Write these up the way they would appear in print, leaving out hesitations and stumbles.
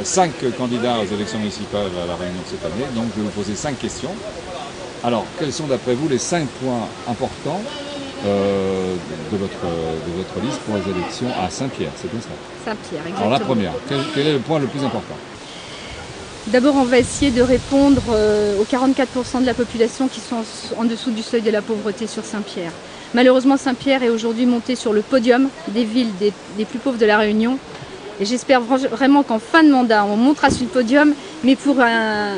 5 candidats aux élections municipales à La Réunion cette année, donc je vais vous poser 5 questions. Alors, quels sont d'après vous les 5 points importants de votre liste pour les élections à Saint-Pierre? C'est bien ça? Saint-Pierre, exactement. Alors la première, quel est le point le plus important? D'abord, on va essayer de répondre aux 44% de la population qui sont en dessous du seuil de la pauvreté sur Saint-Pierre. Malheureusement, Saint-Pierre est aujourd'hui monté sur le podium des villes des plus pauvres de La Réunion. Et j'espère vraiment qu'en fin de mandat, on montera sur le podium, mais pour un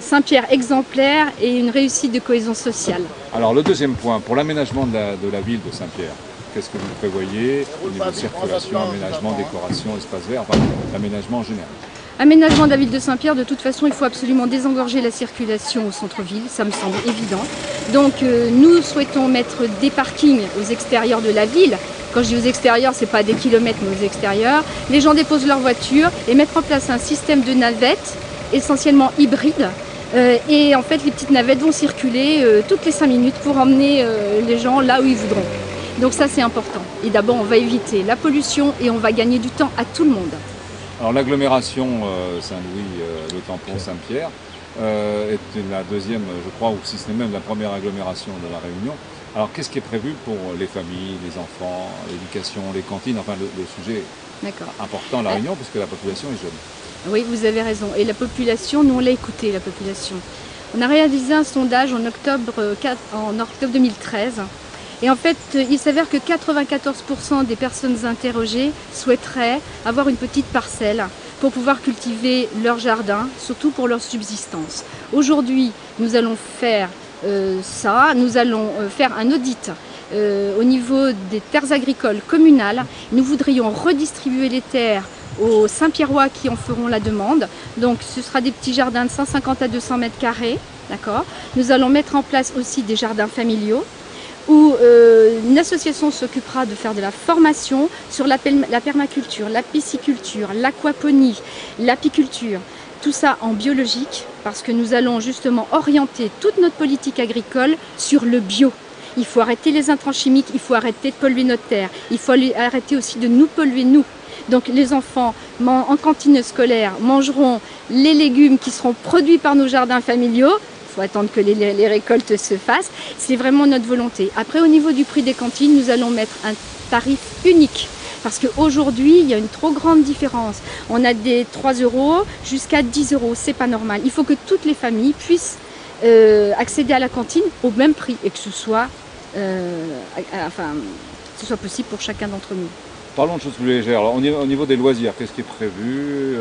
Saint-Pierre exemplaire et une réussite de cohésion sociale. Alors le deuxième point, pour l'aménagement de la ville de Saint-Pierre, qu'est-ce que vous prévoyez au niveau de circulation, aménagement, décoration, espace vert, enfin l'aménagement en général? Aménagement de la ville de Saint-Pierre, de toute façon, il faut absolument désengorger la circulation au centre-ville, ça me semble évident. Donc nous souhaitons mettre des parkings aux extérieurs de la ville. Quand je dis aux extérieurs, ce n'est pas des kilomètres, mais aux extérieurs. Les gens déposent leurs voitures et mettre en place un système de navettes, essentiellement hybride. Et en fait, les petites navettes vont circuler toutes les 5 minutes pour emmener les gens là où ils voudront. Donc ça, c'est important. Et d'abord, on va éviter la pollution et on va gagner du temps à tout le monde. Alors l'agglomération Saint-Louis, le tampon Saint-Pierre, est la deuxième, je crois, ou si ce n'est même la première agglomération de La Réunion. Alors qu'est-ce qui est prévu pour les familles, les enfants, l'éducation, les cantines, enfin le sujet important à La Réunion puisque la population est jeune? Oui, vous avez raison. Et la population, nous on l'a écouté, la population. On a réalisé un sondage en octobre 2013. Et en fait, il s'avère que 94% des personnes interrogées souhaiteraient avoir une petite parcelle pour pouvoir cultiver leur jardin, surtout pour leur subsistance. Aujourd'hui, nous allons faire nous allons faire un audit au niveau des terres agricoles communales. Nous voudrions redistribuer les terres aux Saint-Pierrois qui en feront la demande. Donc ce sera des petits jardins de 150 à 200 mètres carrés. Nous allons mettre en place aussi des jardins familiaux, où une association s'occupera de faire de la formation sur la permaculture, la pisciculture, l'aquaponie, l'apiculture, tout ça en biologique, parce que nous allons justement orienter toute notre politique agricole sur le bio. Il faut arrêter les intrants chimiques, il faut arrêter de polluer notre terre, il faut arrêter aussi de nous polluer nous. Donc les enfants en cantine scolaire mangeront les légumes qui seront produits par nos jardins familiaux. Il faut attendre que les récoltes se fassent, c'est vraiment notre volonté. Après, au niveau du prix des cantines, nous allons mettre un tarif unique. Parce qu'aujourd'hui, il y a une trop grande différence. On a des 3 € jusqu'à 10 €, c'est pas normal. Il faut que toutes les familles puissent accéder à la cantine au même prix et que ce soit, possible pour chacun d'entre nous. Parlons de choses plus légères. Alors, au niveau des loisirs, qu'est-ce qui est prévu?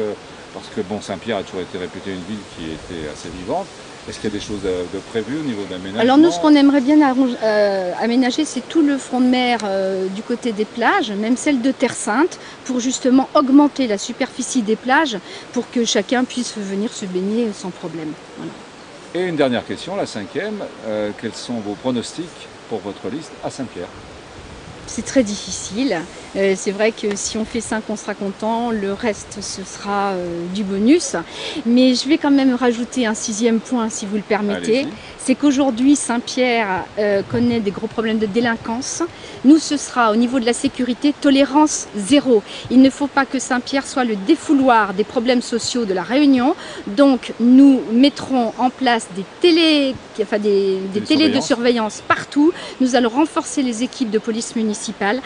Parce que bon, Saint-Pierre a toujours été réputée une ville qui était assez vivante. Est-ce qu'il y a des choses de prévues au niveau de l'aménagement? Alors nous, ce qu'on aimerait bien aménager, c'est tout le front de mer du côté des plages, même celle de Terre Sainte, pour justement augmenter la superficie des plages, pour que chacun puisse venir se baigner sans problème. Voilà. Et une dernière question, la cinquième, quels sont vos pronostics pour votre liste à Saint-Pierre? C'est très difficile. C'est vrai que si on fait 5, on sera content. Le reste, ce sera du bonus. Mais je vais quand même rajouter un 6e point, si vous le permettez. C'est qu'aujourd'hui, Saint-Pierre connaît des gros problèmes de délinquance. Nous, ce sera au niveau de la sécurité, tolérance zéro. Il ne faut pas que Saint-Pierre soit le défouloir des problèmes sociaux de La Réunion. Donc, nous mettrons en place des télés de surveillance partout. Nous allons renforcer les équipes de police municipale,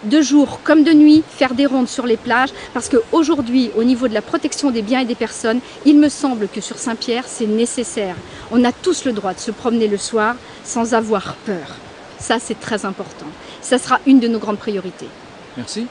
de jour comme de nuit, faire des rondes sur les plages, parce qu'aujourd'hui, au niveau de la protection des biens et des personnes, il me semble que sur Saint-Pierre, c'est nécessaire. On a tous le droit de se promener le soir sans avoir peur. Ça, c'est très important. Ça sera une de nos grandes priorités. Merci.